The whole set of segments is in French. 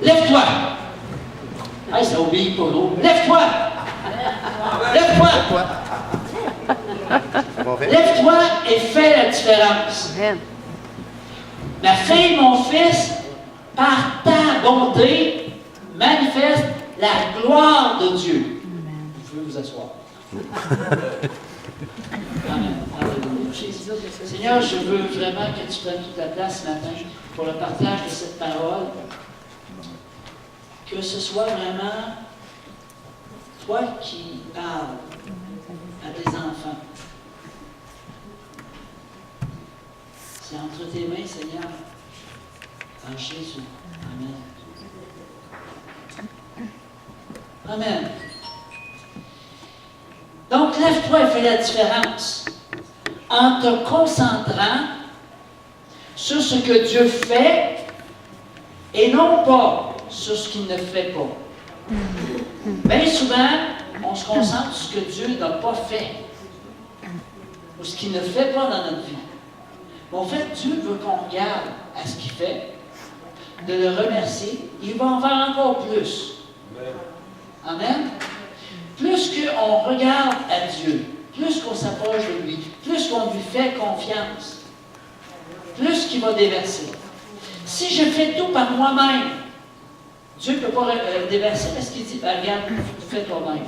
Lève-toi. Hey, ça obéit pas l'eau. Lève-toi. Lève-toi. Lève-toi et fais la différence. Ma fille, mon fils, par ta bonté, manifeste la gloire de Dieu. Vous pouvez vous asseoir. Amen. Seigneur, je veux vraiment que tu prennes toute la place ce matin pour le partage de cette parole. Que ce soit vraiment toi qui parles à tes enfants. C'est entre tes mains, Seigneur, en Jésus. Amen. Amen. Donc, lève-toi et fais la différence en te concentrant sur ce que Dieu fait et non pas sur ce qu'il ne fait pas. Bien souvent, on se concentre sur ce que Dieu n'a pas fait ou ce qu'il ne fait pas dans notre vie. Mais en fait, Dieu veut qu'on regarde à ce qu'il fait, de le remercier. Il va en faire encore plus. Amen. Plus qu'on regarde à Dieu, plus qu'on s'approche de lui, plus qu'on lui fait confiance, plus qu'il va déverser. Si je fais tout par moi-même, Dieu ne peut pas déverser parce qu'il dit, regarde, fais toi-même.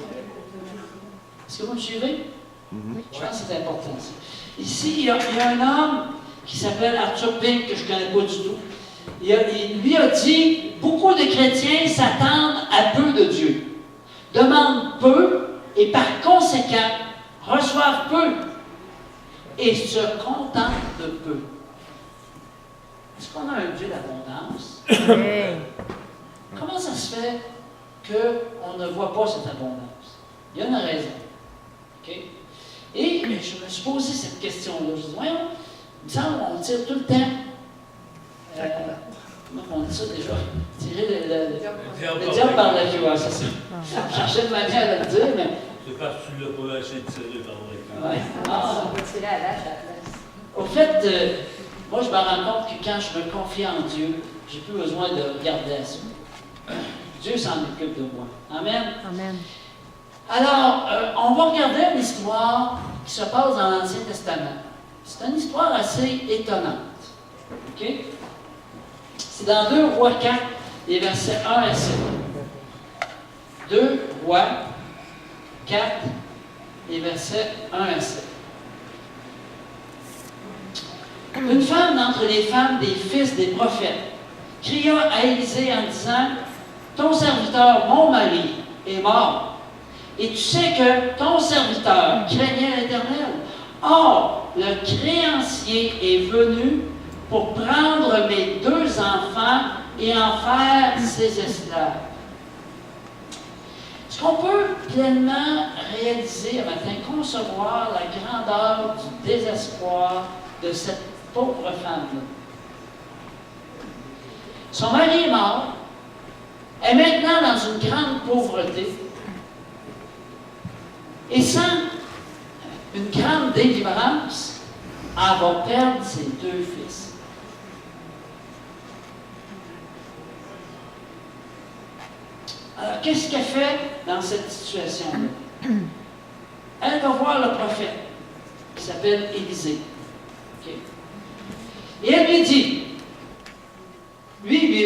Est-ce que vous me suivez? Je pense que c'est important. Ça. Ici, il y a un homme qui s'appelle Arthur Pink, que je ne connais pas du tout. Il lui a dit, beaucoup de chrétiens s'attendent à peu de Dieu, demandent peu et par conséquent reçoivent peu et se contentent de peu. Est-ce qu'on a un Dieu d'abondance? Comment ça se fait qu'on ne voit pas cette abondance? Il y a une raison. Okay? Et je me suis posé cette question-là. Je me dis, voyons, il me semble qu'on tire tout le temps. Comment on dit ça déjà? Tirer le diable par la queue, c'est ça. Je cherchais de manière à le dire, mais. C'est parce que tu l'as pas assez tiré par la queue. Ouais. On va tirer à l'âge à la place. Au fait, moi, je me rends compte que quand je me confie en Dieu, j'ai plus besoin de regarder à ça. Dieu s'en occupe de moi. Amen. Amen. Alors, on va regarder une histoire qui se passe dans l'Ancien Testament. C'est une histoire assez étonnante. OK? C'est dans 2 Rois 4, les versets 1 à 7. 2 Rois 4, les versets 1 à 7. Une femme d'entre les femmes des fils des prophètes cria à Élisée en disant, « Ton serviteur, mon mari, est mort. Et tu sais que ton serviteur craignait l'Éternel. Or, le créancier est venu pour prendre mes 2 enfants et en faire ses esclaves. » Est-ce qu'on peut pleinement réaliser, un matin, concevoir la grandeur du désespoir de cette pauvre femme-là? Son mari est mort, elle est maintenant dans une grande pauvreté, et sans une grande délivrance, elle va perdre ses 2 fils. Alors, qu'est-ce qu'elle fait dans cette situation-là? Elle va voir le prophète, qui s'appelle Élisée. Okay. Et elle lui dit,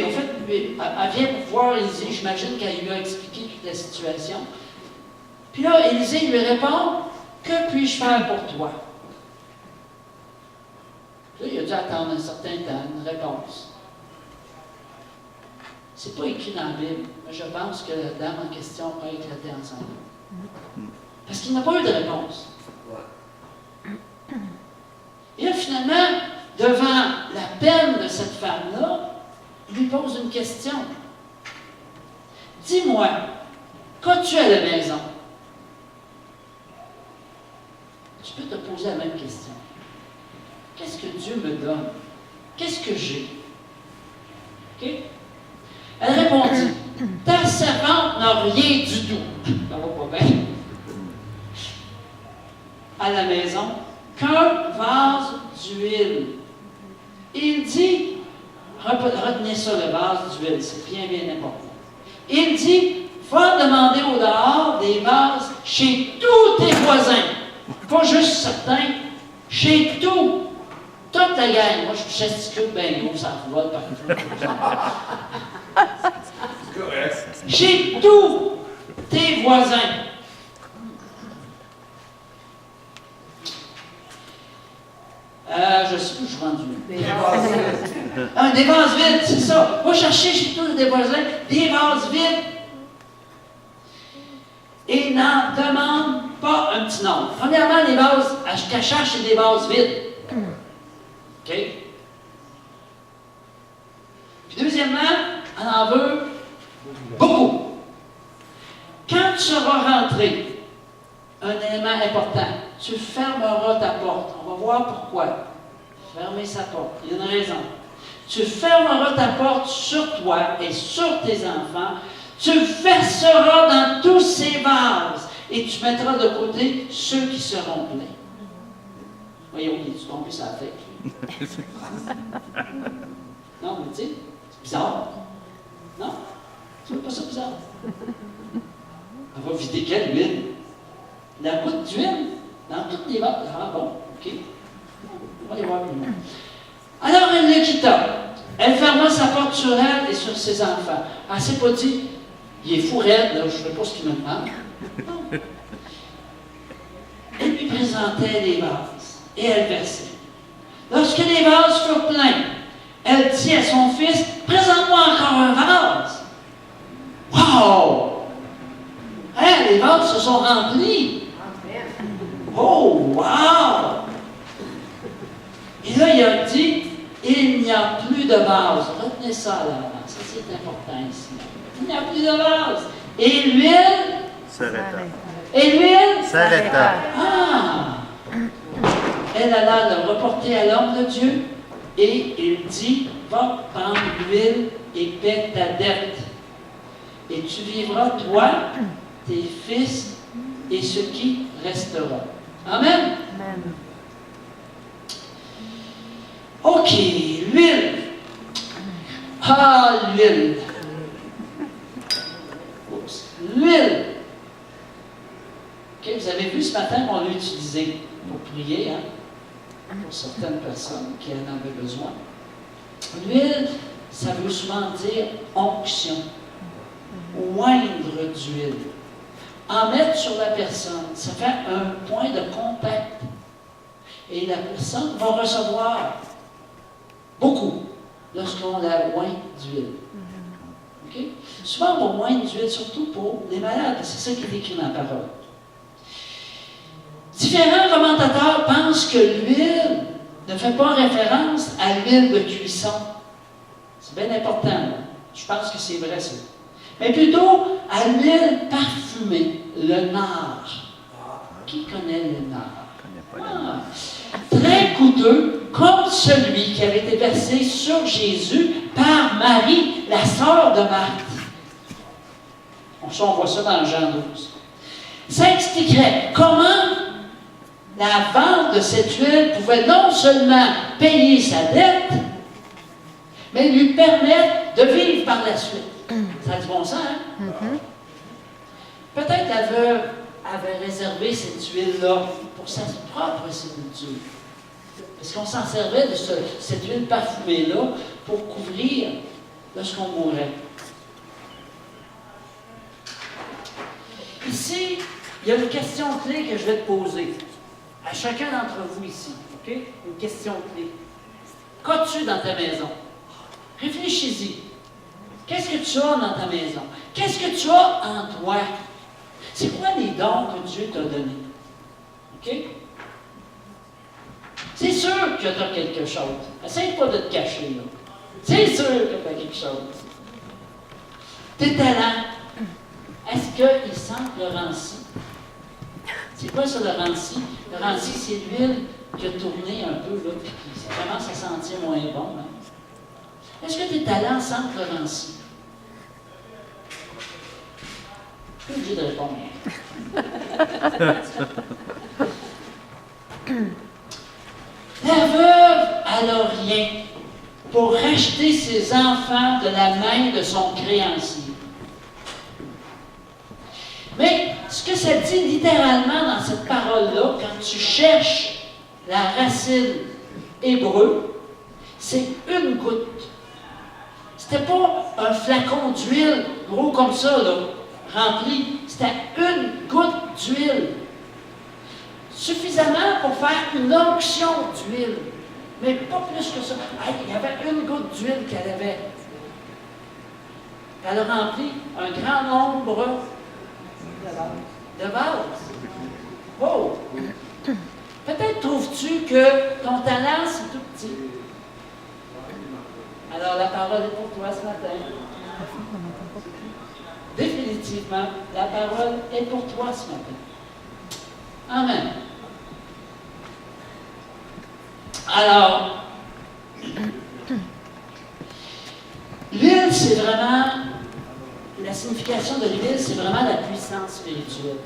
en fait, elle vient pour voir Élisée, j'imagine qu'elle lui a expliqué toute la situation. Puis là, Élisée lui répond, « Que puis-je faire pour toi? » Là, il a dû attendre un certain temps, une réponse. C'est pas écrit dans la Bible, mais je pense que la dame en question a éclaté ensemble. Parce qu'il n'a pas eu de réponse. Et là, finalement, devant la peine de cette femme-là, il lui pose une question. « Dis-moi, qu'as-tu à la maison? » Tu peux te poser la même question. Qu'est-ce que Dieu me donne? Qu'est-ce que j'ai? OK? Elle répondit, « Ta servante n'a rien du tout. » Ça va pas bien. À la maison, qu'un vase d'huile. Il dit, « retenez ça, le vase d'huile, c'est bien, bien important. Il dit, va demander au dehors des vases chez tous tes voisins. Pas juste certains, chez tout. Toute ta gang. Moi, je gesticule bien gros, ça vole partout. Chez tous tes voisins. Je sais où je suis rendu. Des vases vides, c'est ça. Va chercher chez tous des voisins des vases vides. Et n'en demande pas un petit nombre. Premièrement, les vases, qu'elle cherche, c'est des vases vides. OK? Puis deuxièmement, elle en veut beaucoup. Quand tu seras rentré, un élément important, tu fermeras ta porte. On va voir pourquoi. Fermer sa porte. Il y a une raison. Tu fermeras ta porte sur toi et sur tes enfants. Tu verseras dans tous ces vases et tu mettras de côté ceux qui seront pleins. Voyons, il est tombé sur la tête. Non, mais tu sais, c'est bizarre. Non? Tu vois pas ça bizarre? Elle va vider quelle huile? La goutte d'huile dans toutes les vases. Ah bon, OK. On va aller voir plus loin. Alors elle le quitta. Elle ferma sa porte sur elle et sur ses enfants. Elle ne s'est pas dit, il est fou raide, là, je ne sais pas ce qu'il me demande. Non. Elle lui présentait les vases et elle versait. Lorsque les vases furent pleins, elle dit à son fils, présente-moi encore un vase. Wow! Hey, les vases se sont remplis. Oh, wow! Et là, il a dit, il n'y a plus de vase. Retenez ça là, ça c'est important ici. Il n'y a plus de vase. Et l'huile s'arrêta. Et l'huile S'arrêta. Ah! Elle alla le reporter à l'homme de Dieu et il dit, va prendre l'huile et paie ta dette. Et tu vivras, toi, tes fils et ce qui restera. Amen? Amen. OK, l'huile. Ah, l'huile. Oups. L'huile. OK, vous avez vu ce matin qu'on l'a utilisé pour prier, hein, pour certaines personnes qui en avaient besoin. L'huile, ça veut souvent dire onction, oindre d'huile. En mettre sur la personne, ça fait un point de contact. Et la personne va recevoir beaucoup lorsqu'on la oint d'huile. OK? Souvent, on oint d'huile, surtout pour les malades. C'est ça qui est écrit dans la parole. Différents commentateurs pensent que l'huile ne fait pas référence à l'huile de cuisson. C'est bien important, là. Je pense que c'est vrai, ça. Mais plutôt à l'huile parfumée, le nard. Qui connaît le nard? Très coûteux, comme celui qui avait été versé sur Jésus par Marie, la sœur de Marthe. On voit ça dans Jean 12. Ça expliquerait comment la vente de cette huile pouvait non seulement payer sa dette, mais lui permettre de vivre par la suite. Ça a du bon sens, hein? Peut-être la veuve avait réservé cette huile-là pour sa propre sépulture. Parce qu'on s'en servait de cette huile parfumée-là pour couvrir lorsqu'on mourait. Ici, il y a une question clé que je vais te poser. À chacun d'entre vous ici, OK? Une question clé. Qu'as-tu dans ta maison? Réfléchis-y. Qu'est-ce que tu as dans ta maison? Qu'est-ce que tu as en toi? C'est quoi les dons que Dieu t'a donnés? OK? C'est sûr que tu as quelque chose. Essaye pas de te cacher, là. C'est sûr que tu as quelque chose. Tes talents, est-ce qu'ils sentent le ranci? C'est quoi ça, le ranci? Le ranci, c'est l'huile qui a tourné un peu, là, puis qui commence à sentir moins bon. Hein? Est-ce que tes talents sentent le ranci? Je suis obligé de répondre. La veuve, elle n'a rien. pour racheter ses enfants de la main de son créancier. Mais ce que ça dit littéralement dans cette parole-là, quand tu cherches la racine hébreu, c'est une goutte. C'était pas un flacon d'huile gros comme ça, là, rempli. C'était une goutte d'huile. Suffisamment pour faire une onction d'huile. Mais pas plus que ça. Hey, il y avait une goutte d'huile qu'elle avait. Elle a rempli un grand nombre de vases. Oh! Peut-être trouves-tu que ton talent, c'est tout petit. Alors, la parole est pour toi ce matin. Définitivement, la parole est pour toi ce matin. Amen. Alors, l'huile, c'est vraiment, la signification de l'huile, c'est vraiment la puissance spirituelle.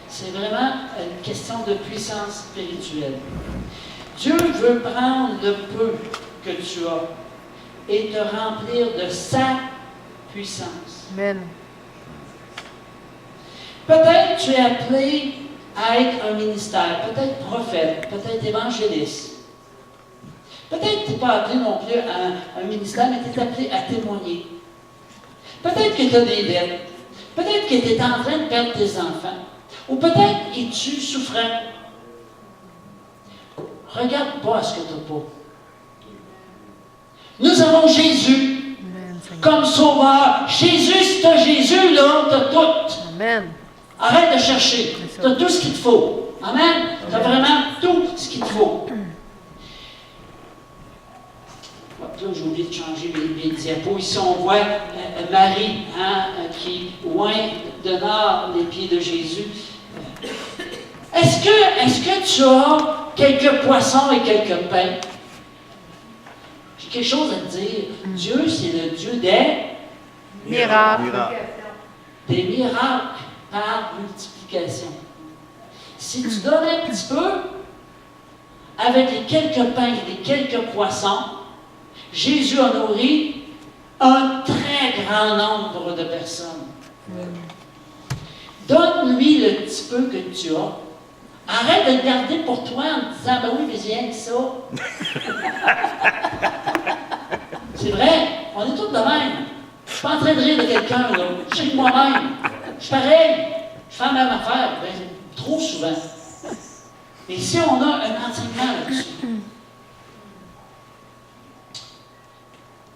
C'est vraiment une question de puissance spirituelle. Dieu veut prendre le peu que tu as et te remplir de sa puissance. Amen. Peut-être tu es appelé à être un ministère, peut-être prophète, peut-être évangéliste. Peut-être tu n'es pas appelé non plus à un ministère, mais tu es appelé à témoigner. Peut-être que tu as des dettes. Peut-être que tu es en train de perdre tes enfants. Ou peut-être es-tu souffrant. Regarde pas ce que tu n'as pas. Nous avons Jésus comme sauveur. Jésus, si tu as Jésus, là, tu as tout. Amen. Arrête de chercher. Tu as tout ce qu'il te faut. Amen. Tu as vraiment tout ce qu'il te faut. Là, j'ai oublié de changer mes diapos. Ici, on voit Marie qui oint de nord les pieds de Jésus. Est-ce que tu as quelques poissons et quelques pains? J'ai quelque chose à te dire. Dieu, c'est le Dieu des Miracle. des miracles par multiplication. Si tu donnes un petit peu, avec les quelques pains et les quelques poissons, Jésus a nourri un très grand nombre de personnes. Donne-lui le petit peu que tu as. Arrête de le garder pour toi en te disant, ben oui, mais j'ai rien que ça. C'est vrai, on est tous de même. Je suis pas en train de rire de quelqu'un, là. Je sais que moi-même. Je suis pareil. Je fais la même affaire. Ben, trop souvent. Et ici, on a un enseignement là-dessus.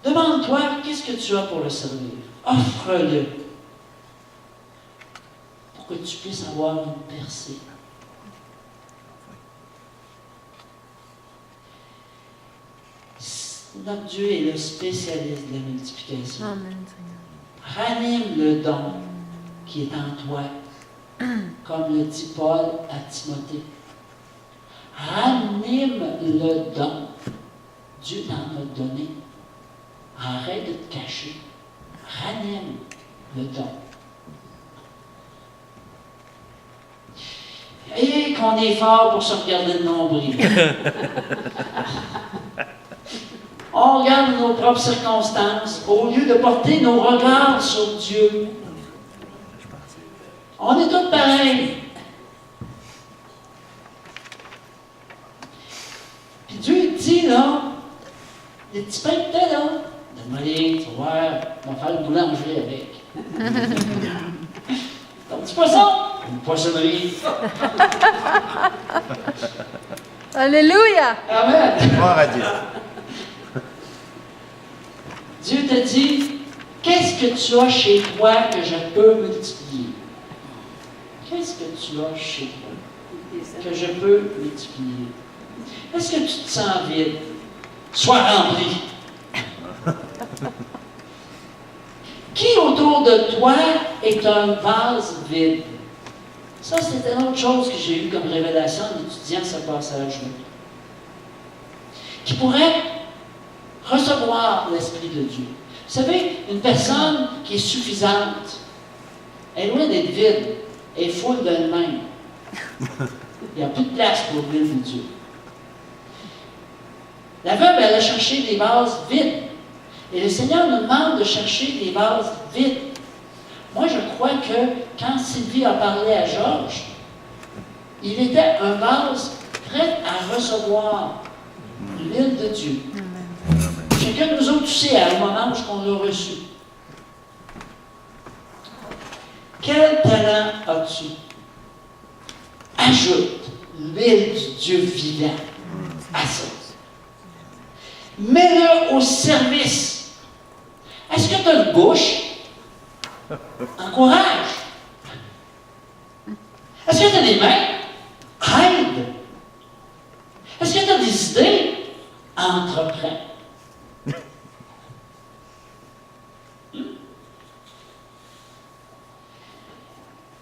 Demande-toi, qu'est-ce que tu as pour le servir? Offre-le. Pour que tu puisses avoir une percée. Notre Dieu est le spécialiste de la multiplication. Amen, Seigneur. Ranime le don qui est en toi, comme le dit Paul à Timothée. Ranime le don. Dieu t'en a donné. Arrête de te cacher. Ranime le don. Et qu'on est fort pour se regarder le nombril. On regarde nos propres circonstances au lieu de porter nos regards sur Dieu. On est tous pareils. Puis Dieu dit, là, les petits pains que t'as, là, donne-moi les, tu vas voir, on va faire le boulanger avec. Ton petit poisson, une poissonnerie. Alléluia! Amen. Gloire à Dieu. Dieu te dit, qu'est-ce que tu as chez toi que je peux multiplier? Qu'est-ce que tu as chez toi que je peux multiplier? Est-ce que tu te sens vide? Sois rempli. Qui autour de toi est un vase vide? Ça, c'était une autre chose que j'ai eue comme révélation en étudiant ce passage-là. Qui pourrait recevoir l'Esprit de Dieu. Vous savez, une personne qui est suffisante, elle est loin d'être vide, elle est full d'elle-même. Il n'y a plus de place pour l'huile de Dieu. La veuve, elle a cherché des vases vides. Et le Seigneur nous demande de chercher des vases vides. Moi, je crois que quand Sylvie a parlé à Georges, il était un vase prêt à recevoir l'huile de Dieu. Chacun de nous autres aussi, à un moment où on l'a reçu. Quel talent as-tu? Ajoute l'huile du Dieu vivant à ça. Mets-le au service. Est-ce que tu as une bouche? Encourage. Est-ce que tu as des mains? Aide. Est-ce que tu as des idées? Entreprends.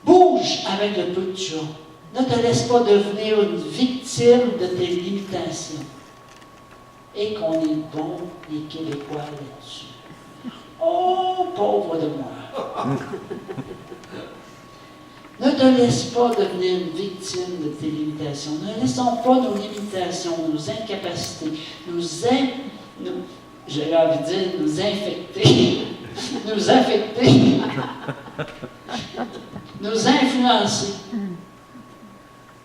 Bouge avec le peu que tu as. Ne te laisse pas devenir une victime de tes limitations. Et qu'on est bon, les Québécois, là-dessus. Oh, pauvre de moi! Ne te laisse pas devenir une victime de tes limitations. Ne laissons pas nos limitations, nos incapacités, j'avais envie de dire, nous infecter, nous affecter, nous influencer.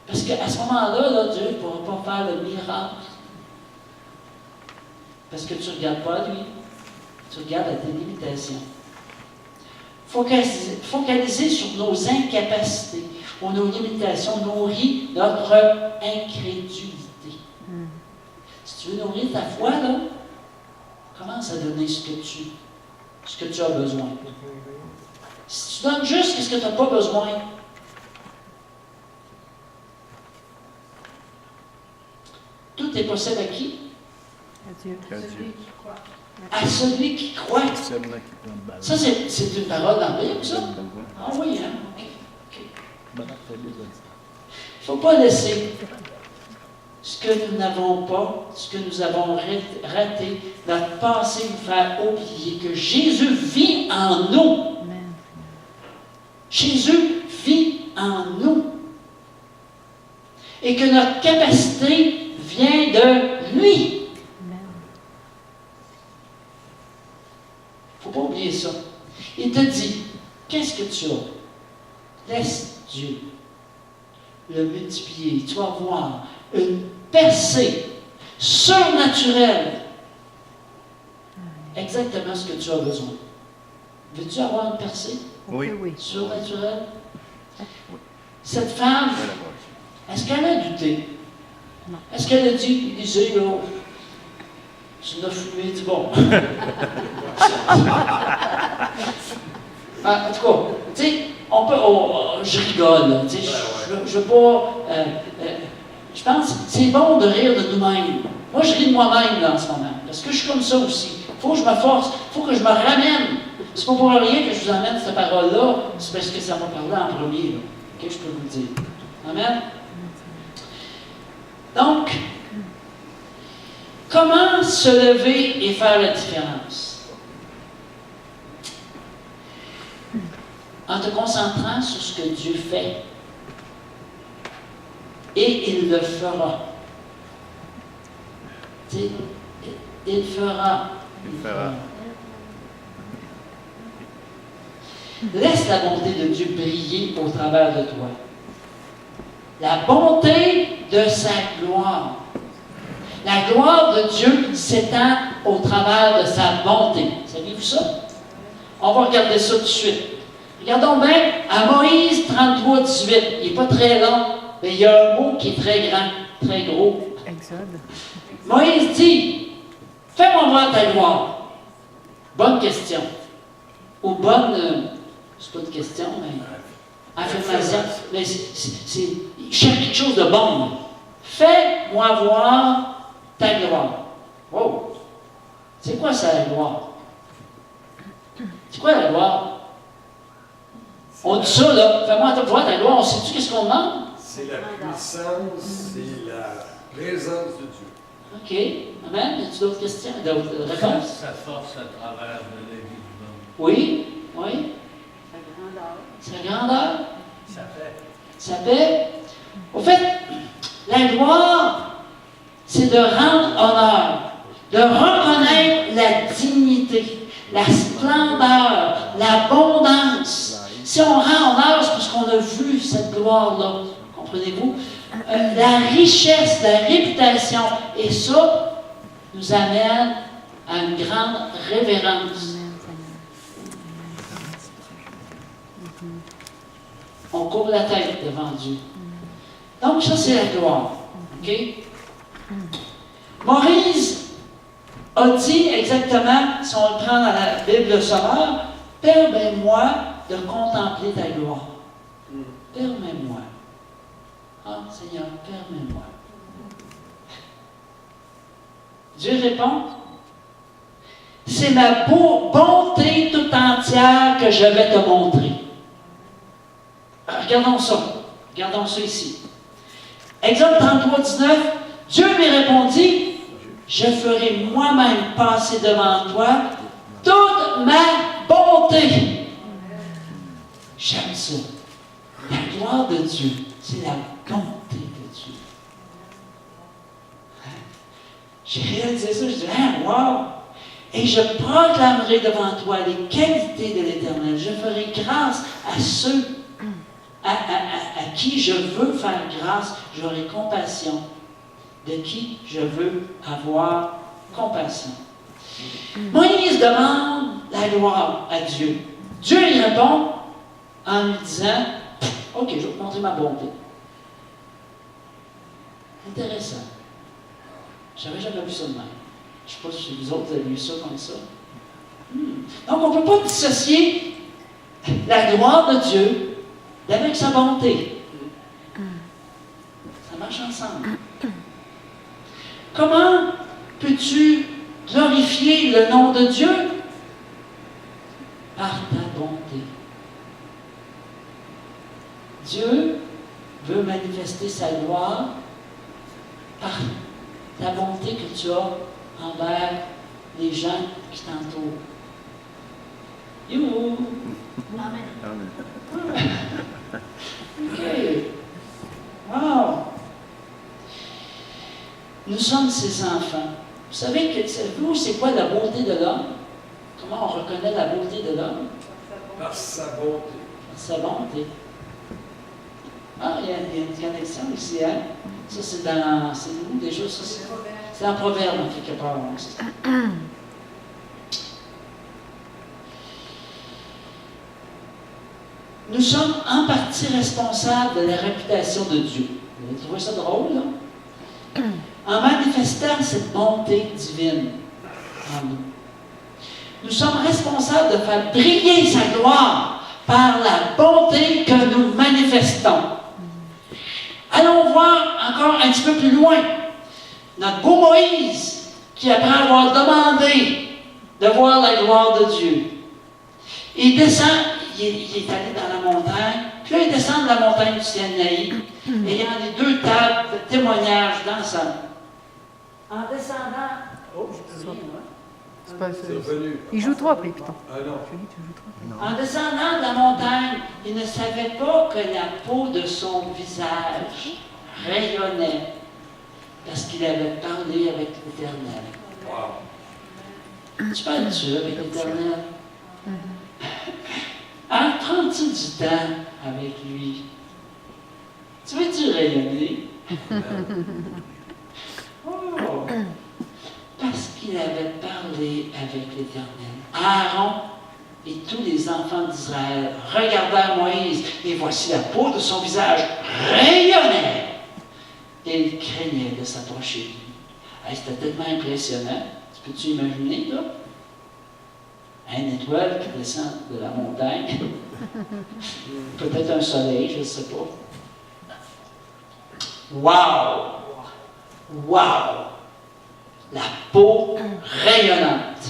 Parce qu'à ce moment-là, là, Dieu ne pourra pas faire le miracle. Parce que tu ne regardes pas à lui, tu regardes à tes limitations. Focaliser sur nos incapacités ou nos limitations nourrit notre incrédulité. Si tu veux nourrir ta foi, là, commence à donner ce que tu as besoin. Si tu donnes juste ce que tu n'as pas besoin, tout est possible à qui? À Dieu. À celui qui croit. Ça, c'est une parole dans la Bible, ça? Ah oui, hein? OK. Il ne faut pas laisser ce que nous n'avons pas, ce que nous avons raté, notre passé nous faire oublier que Jésus vit en nous. Jésus vit en nous. Et que notre capacité vient de lui. Il ne faut pas oublier ça. Il te dit, qu'est-ce que tu as? Laisse Dieu le multiplier. Tu vas voir une percée surnaturelle. Exactement ce que tu as besoin. Veux-tu avoir une percée? Oui. Surnaturelle? Cette femme, est-ce qu'elle a douté? Non. Est-ce qu'elle a dit, Élisée, là, tu n'as fumé du bon? En tout cas, tu sais, je rigole, tu sais, je veux pas, je pense que c'est bon de rire de nous-mêmes. Moi, je ris de moi-même, là, en ce moment, parce que je suis comme ça aussi. Il faut que je me force, il faut que je me ramène. C'est pas pour rien que je vous emmène cette parole-là, c'est parce que ça m'a parlé en premier, là. OK, je peux vous le dire. Amen? Donc, comment se lever et faire la différence? En te concentrant sur ce que Dieu fait. Et il le fera. Il fera. Laisse la bonté de Dieu briller au travers de toi. La bonté de sa gloire. La gloire de Dieu s'étend au travers de sa bonté. Savez-vous ça? On va regarder ça tout de suite. Regardons bien à Moïse 33, 18. Il n'est pas très long, mais il y a un mot qui est très grand, très gros. Exode. Moïse dit, fais-moi voir ta gloire. Bonne question. Ou bonne, c'est pas une question, mais affirmation. Mais cherche quelque chose de bon. Fais-moi voir ta gloire. Wow! C'est quoi ça, la gloire? C'est quoi la gloire? On dit ça, là. Fais-moi voir ta gloire. On sait-tu qu'est-ce qu'on demande? C'est la puissance, c'est la présence de Dieu. OK. Amen. Y a-t-il d'autres questions? D'autres réponses? Sa force à travers de la vie du monde. Oui. Oui. Sa grandeur. Ça fait. Ça fait. Au fait, la gloire, c'est de rendre honneur. de reconnaître la dignité, la splendeur, l'abondance. Si on rend honneur, c'est parce qu'on a vu cette gloire-là, comprenez-vous? La richesse, la réputation, et ça nous amène à une grande révérence. On courbe la tête devant Dieu. Donc, ça, c'est la gloire. OK? Moïse a dit exactement, si on le prend dans la Bible sommaire, « Permets-moi de contempler ta gloire. » Permets-moi. Ah, Seigneur, permets-moi. Dieu répond, « C'est ma bonté tout entière que je vais te montrer. » Regardons ça ici. Exode 33, 19, Dieu lui répondit, « Je ferai moi-même passer devant toi toute ma bonté. » J'aime ça. La gloire de Dieu, c'est la bonté de Dieu. J'ai réalisé ça, je dis, « wow! » Et je proclamerai devant toi les qualités de l'Éternel. Je ferai grâce à ceux à qui je veux faire grâce. J'aurai compassion de qui je veux avoir compassion. Moïse demande la gloire à Dieu. Dieu lui répond en lui disant, « Ok, je vais te montrer ma bonté. » Intéressant. Je n'avais jamais vu ça de même. Je ne sais pas si vous autres avez vu ça comme ça. Donc, on ne peut pas dissocier la gloire de Dieu avec sa bonté. Ça marche ensemble. Comment peux-tu glorifier le nom de Dieu? Par ta bonté. Dieu veut manifester sa gloire par la bonté que tu as envers les gens qui t'entourent. Youhou! Amen. OK. Wow! Nous sommes ses enfants. Vous savez que c'est quoi la beauté de l'homme? Comment on reconnaît la beauté de l'homme? Par sa bonté. Par sa bonté. Ah, il y a une connexion ici, hein? Ça, c'est dans... C'est où déjà? Ça, c'est en Proverbe, en quelque part. Nous sommes en partie responsables de la réputation de Dieu. Vous avez trouvé ça drôle, là? En manifestant cette bonté divine en nous. Nous sommes responsables de faire briller sa gloire par la bonté que nous manifestons. Allons voir encore un petit peu plus loin. Notre beau Moïse, qui après avoir demandé de voir la gloire de Dieu, il descend, il est allé dans la montagne, puis là il descend de la montagne du Sinaï, et il y a les deux tables de témoignage dans sa main. En descendant, C'est revenu. Il joue trop après, putain. Ah non. Julie, tu joues trop. en descendant de la montagne, il ne savait pas que la peau de son visage rayonnait parce qu'il avait parlé avec l'Éternel. Wow. Tu parles-tu avec l'Éternel? Hein, prends-tu du temps avec lui? Tu veux-tu rayonner? Oh. Parce qu'il avait parlé avec l'Éternel. Aaron et tous les enfants d'Israël regardèrent Moïse, et voici la peau de son visage rayonnait. Et ils craignaient de s'approcher de lui. Hey, c'était tellement impressionnant. Tu peux-tu imaginer, là? Une étoile qui descend de la montagne. Peut-être un soleil, je ne sais pas. Wow! Wow! La peau rayonnante.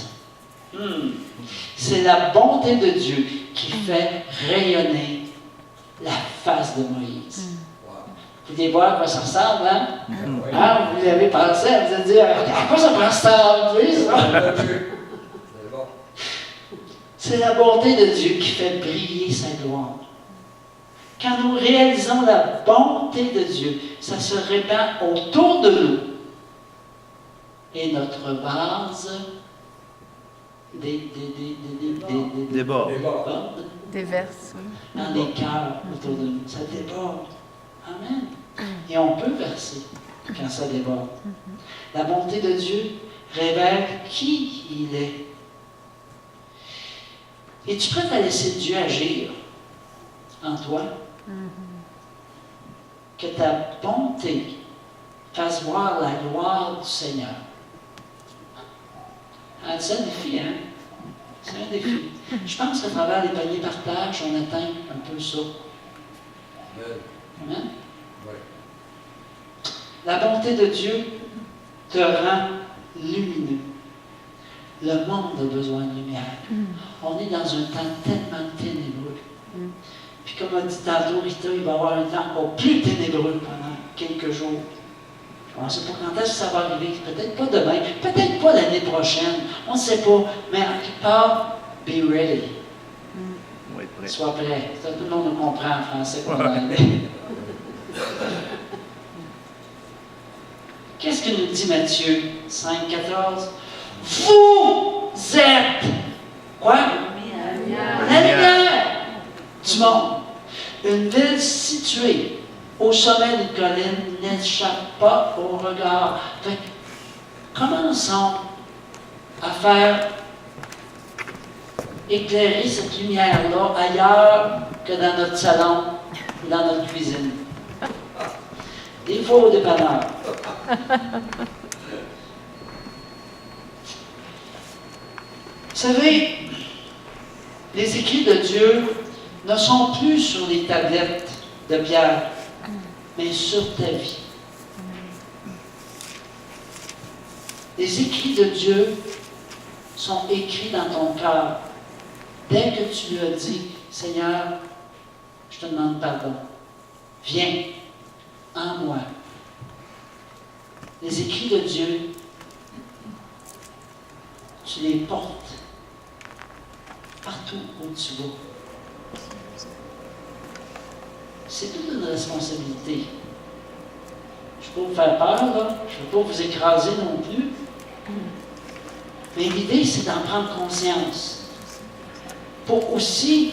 C'est la bonté de Dieu qui fait rayonner la face de Moïse. Wow. Vous pouvez voir à quoi ça ressemble, hein? Ouais. Ah, vous y avez pensé, vous allez dire, à quoi ça prend ce temps, ça? C'est bon. C'est la bonté de Dieu qui fait briller sa gloire. Quand nous réalisons la bonté de Dieu, ça se répand autour de nous. et notre vase Déborde. déborde Déverse. dans les cœurs autour de nous. Ça déborde. Amen. Et on peut verser quand ça déborde. La bonté de Dieu révèle qui il est. Es-tu prêt à laisser Dieu agir en toi? Que ta bonté fasse voir la gloire du Seigneur. Ah, c'est un défi, hein? C'est un défi. Je pense qu'à travers les paniers partage, on atteint un peu ça. Amen? Oui. La bonté de Dieu te rend lumineux. Le monde a besoin de lumière. On est dans un temps tellement ténébreux. Puis comme a dit tantôt Rita, il va y avoir un temps encore plus ténébreux pendant quelques jours. On ne sait pas quand est-ce que ça va arriver. Peut-être pas demain, peut-être pas l'année prochaine. On ne sait pas. Mais en quelque part, be ready. On va être prêt. Sois prêt. Ça, tout le monde le comprend en français. Qu'est-ce que nous dit Matthieu 5, 14? Vous êtes quoi? La lumière du monde. Une ville située au sommet d'une colline n'échappe pas au regard. Fait que, commençons à faire éclairer cette lumière-là ailleurs que dans notre salon ou dans notre cuisine. Des fois au dépanneur. Vous savez, les écrits de Dieu ne sont plus sur les tablettes de pierre, mais sur ta vie. Les écrits de Dieu sont écrits dans ton cœur. Dès que tu lui as dit, Seigneur, je te demande pardon, viens en moi. Les écrits de Dieu, tu les portes partout où tu vas. C'est toute une responsabilité. Je ne vais pas vous faire peur, là. Je ne veux pas vous écraser non plus. Mais l'idée, c'est d'en prendre conscience. Pour aussi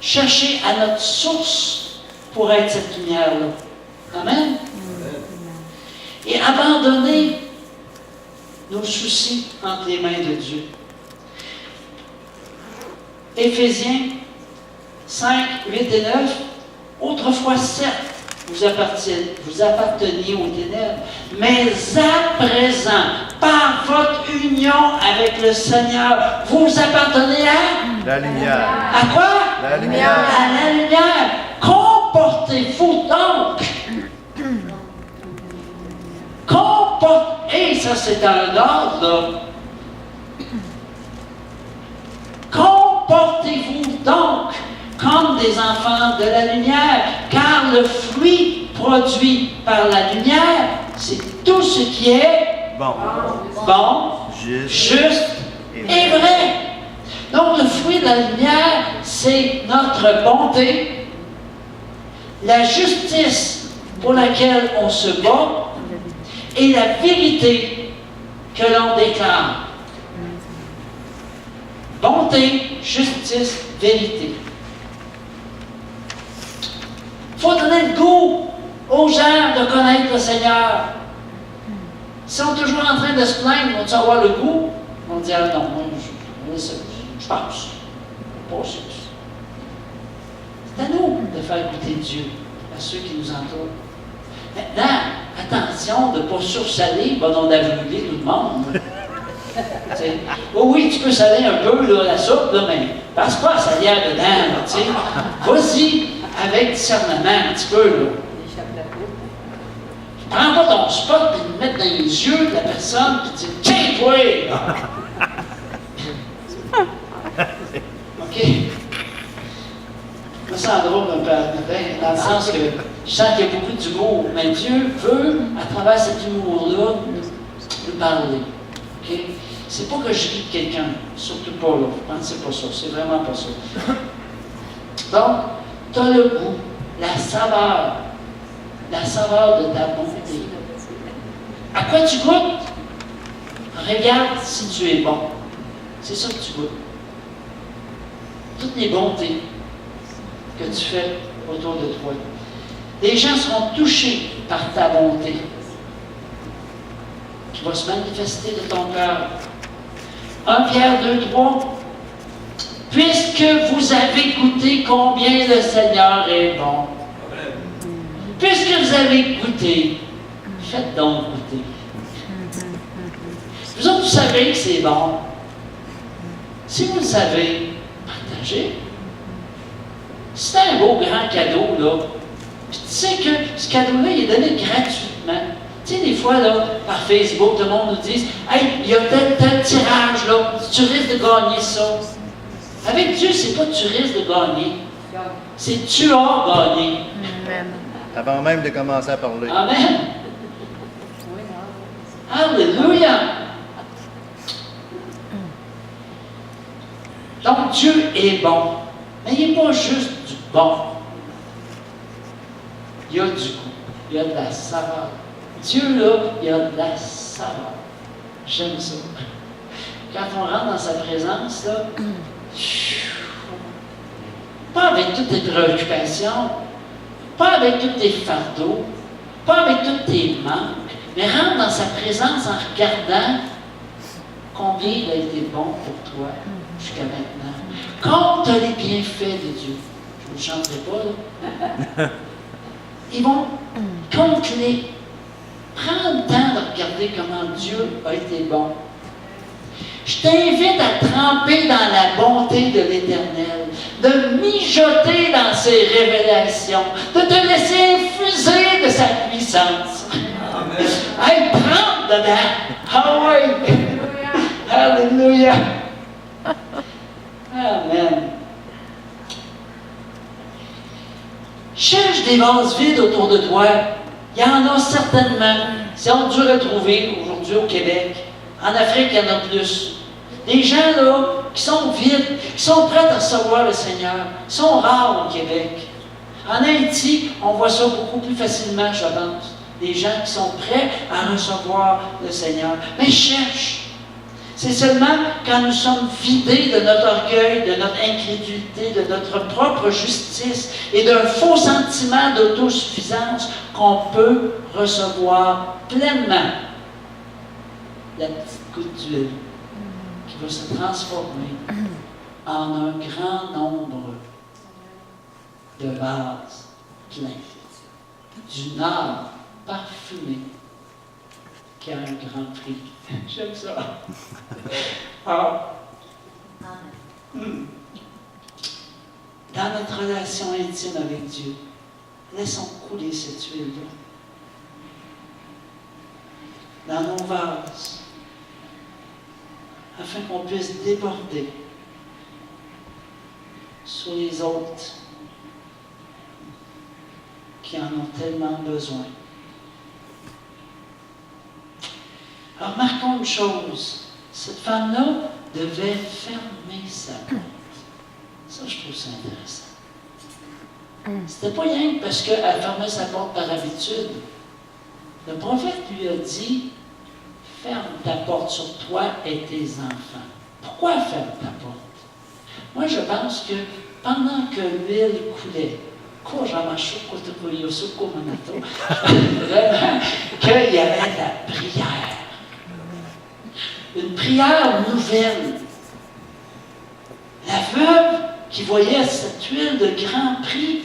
chercher à notre source pour être cette lumière-là. Amen? Et abandonner nos soucis entre les mains de Dieu. Éphésiens 5, 8 et 9. Autrefois, certes, vous apparteniez aux ténèbres, mais à présent, par votre union avec le Seigneur, vous appartenez à? La lumière. À quoi? La lumière. À la lumière. Comportez-vous donc. Et ça, c'est un ordre, là. Comportez-vous donc comme des enfants de la lumière, car le fruit produit par la lumière, c'est tout ce qui est Bon. bon, Juste. juste et vrai. Donc, le fruit de la lumière, c'est notre bonté, la justice pour laquelle on se bat et la vérité que l'on déclare. Bonté, justice, vérité. Il faut donner le goût aux gens de connaître le Seigneur. Ils sont toujours en train de se plaindre, vont-ils avoir le goût? On dit, ah non, moi, je pense. Pas sûr. C'est à nous de faire goûter Dieu à ceux qui nous entourent. Maintenant, attention de ne pas sursaler, va donc d'aveugler tout le monde. Oui, tu peux saler un peu là, la soupe, là, mais passe pas à salière dedans. Vas-y avec discernement un petit peu. Là. Prends pas ton spot et le mettre dans les yeux de la personne et dis tiens, toi! OK? Je me sens drôle un peu à matin, dans le sens que je sens qu'il y a beaucoup d'humour, mais Dieu veut, à travers cet humour-là, nous parler. OK? C'est pas que je ris de quelqu'un, surtout pas là. Pensez pas ça, c'est vraiment pas ça. Donc, tu as le goût, la saveur de ta bonté. À quoi tu goûtes? Regarde si tu es bon. C'est ça que tu vois. Toutes les bontés que tu fais autour de toi. Les gens seront touchés par ta bonté qui va se manifester de ton cœur. 1 Pierre 2:3. Puisque vous avez goûté combien le Seigneur est bon. Puisque vous avez goûté, faites donc goûter. Vous autres, vous savez que c'est bon. Si vous le savez, partagez. C'est un beau grand cadeau, là. Puis tu sais que ce cadeau-là, il est donné gratuitement. Tu sais, des fois, là, par Facebook, tout le monde nous dit « Hey, il y a tel tirage, là, tu risques de gagner ça. » Avec Dieu, c'est pas tu risques de gagner. C'est tu as gagné. Amen. Avant même de commencer à parler. Amen. Oui, non. Alléluia. Donc, Dieu est bon. Mais il n'est pas juste du bon. Il y a du goût. Il y a de la saveur. Dieu, là, il y a de la saveur. J'aime ça. Quand on rentre dans sa présence, là, pas avec toutes tes préoccupations, pas avec tous tes fardeaux, pas avec tous tes manques, mais rentre dans sa présence en regardant combien il a été bon pour toi jusqu'à maintenant. Compte les bienfaits de Dieu. Je ne vous chanterai pas, là. Ils vont compte-les. Prends le temps de regarder comment Dieu a été bon. Je t'invite à tremper dans la bonté de l'Éternel, de mijoter dans ses révélations, de te laisser infuser de sa puissance. Amen. Hey, trempe dedans. Ah oui. Alléluia. Amen. Cherche des vases vides autour de toi. Il y en a certainement. C'est dur à trouver aujourd'hui au Québec. En Afrique, il y en a plus. Des gens là qui sont vides, qui sont prêts à recevoir le Seigneur, sont rares au Québec. En Haïti, on voit ça beaucoup plus facilement, je pense. Des gens qui sont prêts à recevoir le Seigneur. Mais cherche. C'est seulement quand nous sommes vidés de notre orgueil, de notre incrédulité, de notre propre justice et d'un faux sentiment d'autosuffisance qu'on peut recevoir pleinement la petite goutte d'huile qui va se transformer en un grand nombre de vases pleins d'une âme parfumée qui a un grand prix. J'aime ça. Ah. Dans notre relation intime avec Dieu, laissons couler cette huile-là dans nos vases, afin qu'on puisse déborder sur les autres qui en ont tellement besoin. Alors, remarquons une chose, cette femme-là devait fermer sa porte. Ça, je trouve ça intéressant. C'était pas rien que parce qu'elle fermait sa porte par habitude. Le prophète lui a dit, ferme ta porte sur toi et tes enfants. Pourquoi ferme ta porte? Moi, je pense que pendant que l'huile coulait, vraiment qu'il y avait de la prière. Une prière nouvelle. La veuve qui voyait cette huile de grand prix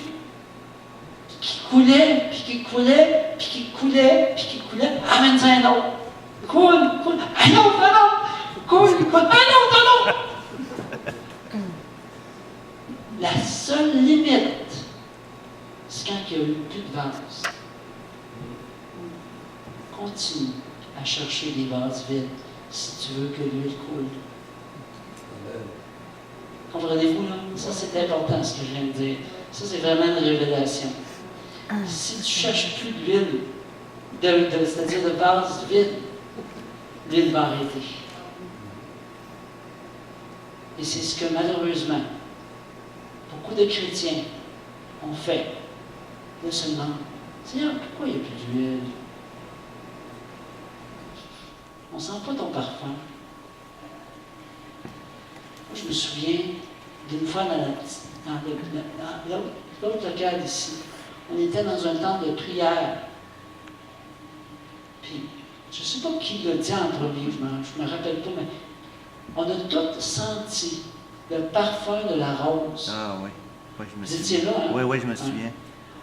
qui coulait, puis qui coulait, puis qui coulait, puis qui coulait, amène-en un autre. Coule, un autre, coule, un autre. La seule limite, c'est quand il n'y a eu plus de vase. Continue à chercher des vases vides si tu veux que l'huile coule. Comprenez-vous, là? Ça, c'est important, ce que je viens de dire. Ça, c'est vraiment une révélation. Si tu ne cherches plus d'huile, c'est-à-dire de vase vide, l'huile va arrêter. Et c'est ce que, malheureusement, beaucoup de chrétiens ont fait. Là, se demandent, Seigneur, pourquoi il n'y a plus d'huile? On sent pas ton parfum. Moi, je me souviens d'une fois dans l'autre local ici, on était dans un temps de prière. Puis, je ne sais pas qui l'a dit en premier, je ne me rappelle pas, mais on a tous senti le parfum de la rose. Ah oui. Oui, je me Vous étiez souviens. là, hein? Oui, oui, je me souviens.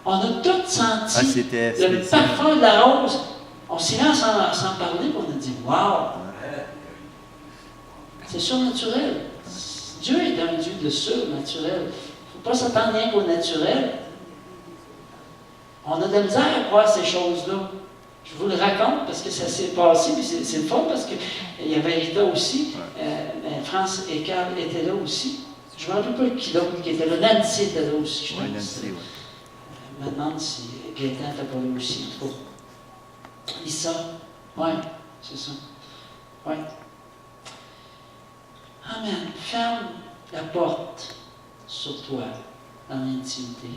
On a tous senti C'était le spécial. parfum de la rose. On s'est mis sans parler, puis on a dit « Wow! » C'est surnaturel. Dieu est un Dieu de surnaturel. Il ne faut pas s'attendre rien qu'au naturel. On a de la misère à croire ces choses-là. Je vous le raconte parce que ça s'est passé, puis c'est le fun parce qu'il y avait Rita aussi. France et Carl étaient là aussi. Je ne me rappelle pas qui d'autre qui était là. Nancy était là aussi. Oui, Nancy, oui. Je me demande si Gaëtan n'était pas là aussi. En tout cas. Lisa, oui, c'est ça. Oui. Amen. Ferme la porte sur toi dans l'intimité.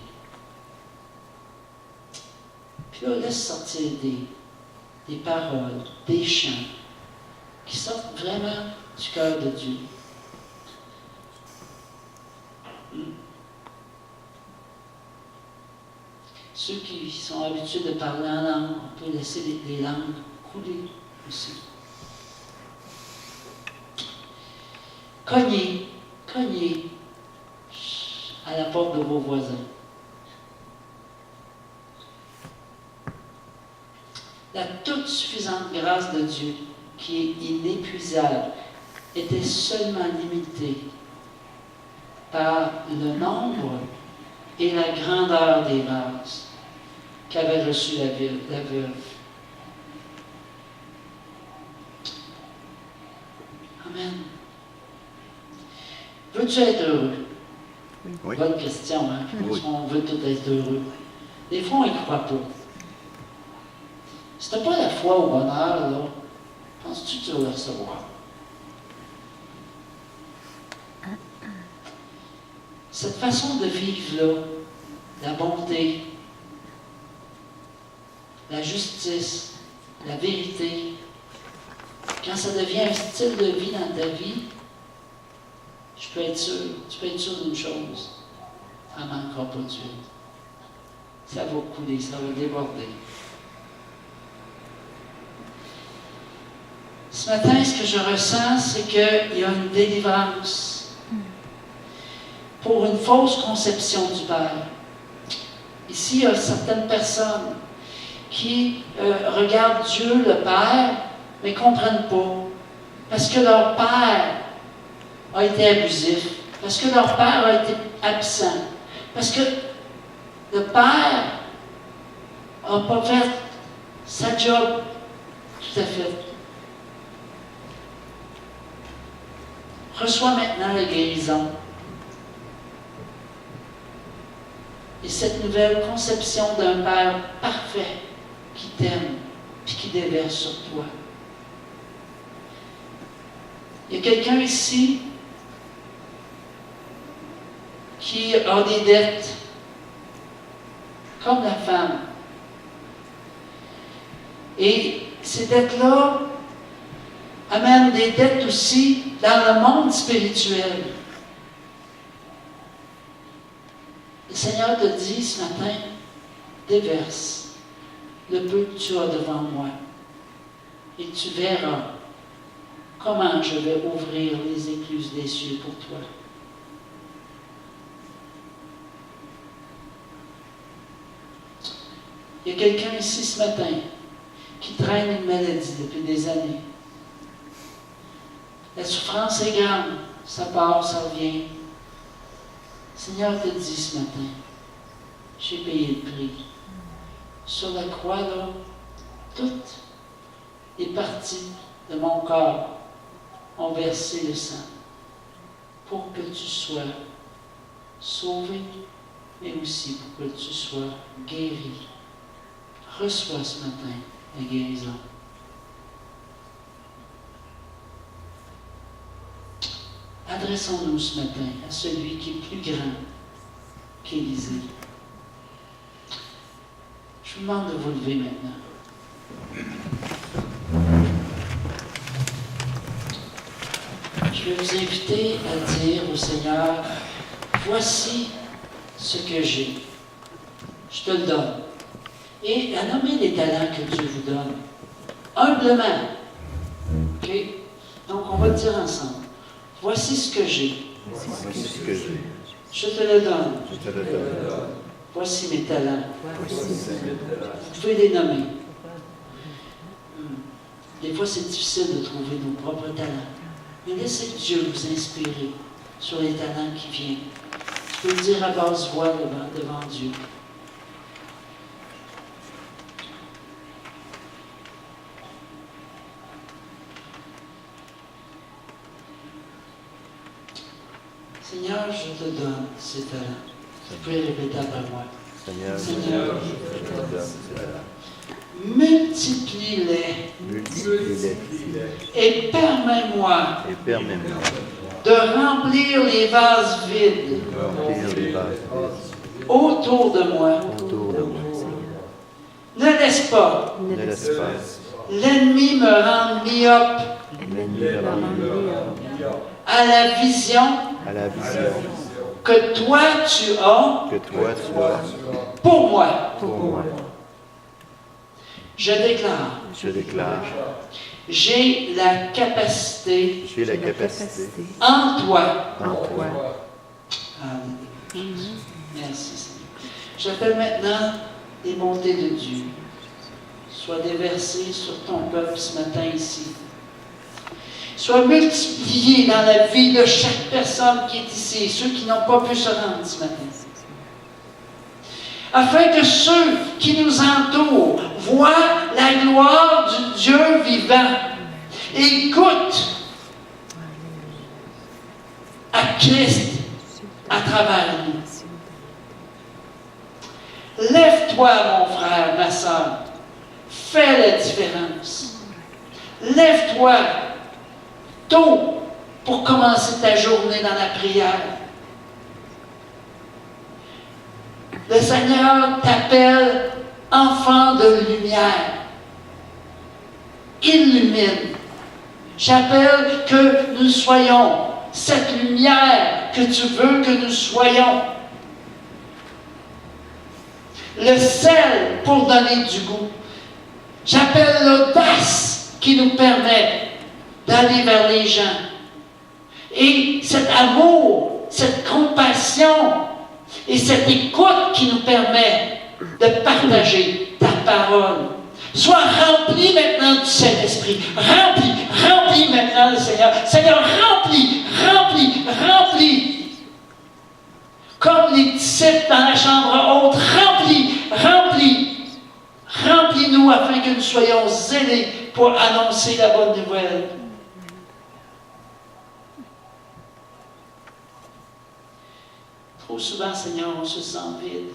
Puis là, laisse sortir des paroles, des chants qui sortent vraiment du cœur de Dieu. Ceux qui sont habitués de parler en langue, on peut laisser les langues couler aussi. Cognez à la porte de vos voisins. La toute suffisante grâce de Dieu, qui est inépuisable, était seulement limitée par le nombre et la grandeur des vases qu'avait reçu la veuve. Amen. Veux-tu être heureux? Oui. Bonne question, hein? Parce Oui. qu'on veut tous être heureux. Des fois, on n'y croit pas. Si tu n'as pas la foi au bonheur, là, penses-tu que tu vas le recevoir? Cette façon de vivre-là, la bonté, la justice, la vérité, quand ça devient un style de vie dans ta vie, tu peux être sûr d'une chose, ça ne manquera pas de Dieu. Ça va couler, ça va déborder. Ce matin, ce que je ressens, c'est qu'il y a une délivrance pour une fausse conception du Père. Ici, il y a certaines personnes qui regardent Dieu, le Père, mais ne comprennent pas. Parce que leur Père a été abusif. Parce que leur Père a été absent. Parce que le Père n'a pas fait sa job tout à fait. Reçois maintenant la guérison. Et cette nouvelle conception d'un Père parfait qui t'aime et qui déverse sur toi. Il y a quelqu'un ici qui a des dettes, comme la femme. Et ces dettes-là amènent des dettes aussi dans le monde spirituel. Le Seigneur te dit ce matin, déverse le peu que tu as devant moi et tu verras comment je vais ouvrir les écluses des cieux pour toi. Il y a quelqu'un ici ce matin qui traîne une maladie depuis des années. La souffrance est grande, ça part, ça revient. Le Seigneur te dit ce matin, j'ai payé le prix. Sur la croix, là, toutes les parties de mon corps ont versé le sang pour que tu sois sauvé, mais aussi pour que tu sois guéri. Reçois ce matin la guérison. Adressons-nous ce matin à celui qui est plus grand qu'Élisée. Je vous demande de vous lever maintenant. Je vais vous inviter à dire au Seigneur, voici ce que j'ai. Je te le donne. Et à nommer les talents que Dieu vous donne. Humblement. OK? Donc, on va le dire ensemble. Voici ce que j'ai. Voici ce que j'ai. Je te le donne. Je te le donne. Voici mes talents. Voici mes talents. Vous pouvez les nommer. Des fois, c'est difficile de trouver nos propres talents. Mais laissez Dieu vous inspirer sur les talents qui viennent. Tu peux le dire à basse voix devant Dieu. Seigneur, je te donne ces talents. Vous pouvez répéter après moi. Seigneur, Seigneur, je te donne ces talents. Multiplie-les Multiplie-les et permets-moi et permets-moi de remplir les vases vides de remplir les vases vides autour de moi. autour de moi. Ne laisse pas Ne laisse pas l'ennemi me rendre myope l'ennemi me rendre à la vision à la vision que toi tu as que toi tu as pour moi. pour moi. Je déclare, Je déclare, j'ai la capacité j'ai la capacité en toi. en toi. Alléluia. Merci Seigneur. J'appelle maintenant les bontés de Dieu. Soient déversées sur ton peuple ce matin ici. Soient multipliées dans la vie de chaque personne qui est ici, ceux qui n'ont pas pu se rendre ce matin. Afin que ceux qui nous entourent voient la gloire du Dieu vivant et goûtent à Christ à travers nous. Lève-toi, mon frère, ma soeur. Fais la différence. Lève-toi tôt pour commencer ta journée dans la prière. Le Seigneur t'appelle enfant de lumière. Illumine. J'appelle que nous soyons cette lumière que tu veux que nous soyons. Le sel pour donner du goût. J'appelle l'audace qui nous permet d'aller vers les gens. Et cet amour, cette compassion et cette écoute qui nous permet de partager ta parole. Sois rempli maintenant du Saint-Esprit. Rempli maintenant le Seigneur. Seigneur, remplis. Comme les disciples dans la chambre haute, remplis-nous afin que nous soyons zélés pour annoncer la bonne nouvelle. Trop souvent, Seigneur, on se sent vide.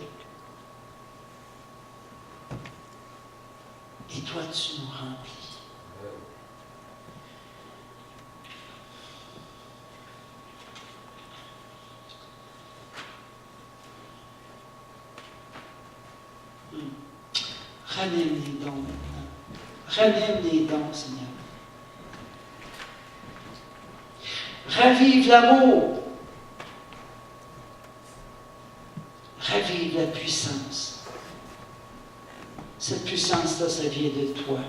Et toi, tu nous remplis. Ranime les dons maintenant. Ranime les dons, Seigneur. Ravive l'amour. Ravive la puissance. Cette puissance-là, ça vient de toi.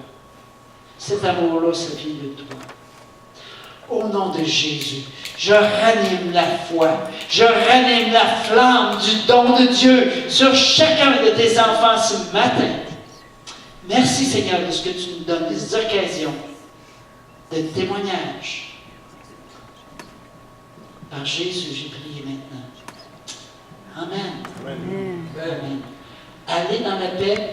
Cet amour-là, ça vient de toi. Au nom de Jésus, je ranime la foi. Je ranime la flamme du don de Dieu sur chacun de tes enfants ce matin. Merci Seigneur de ce que tu nous donnes, des occasions de témoignage. Par Jésus, j'ai prié maintenant. Amen. Amen. Allez dans la paix.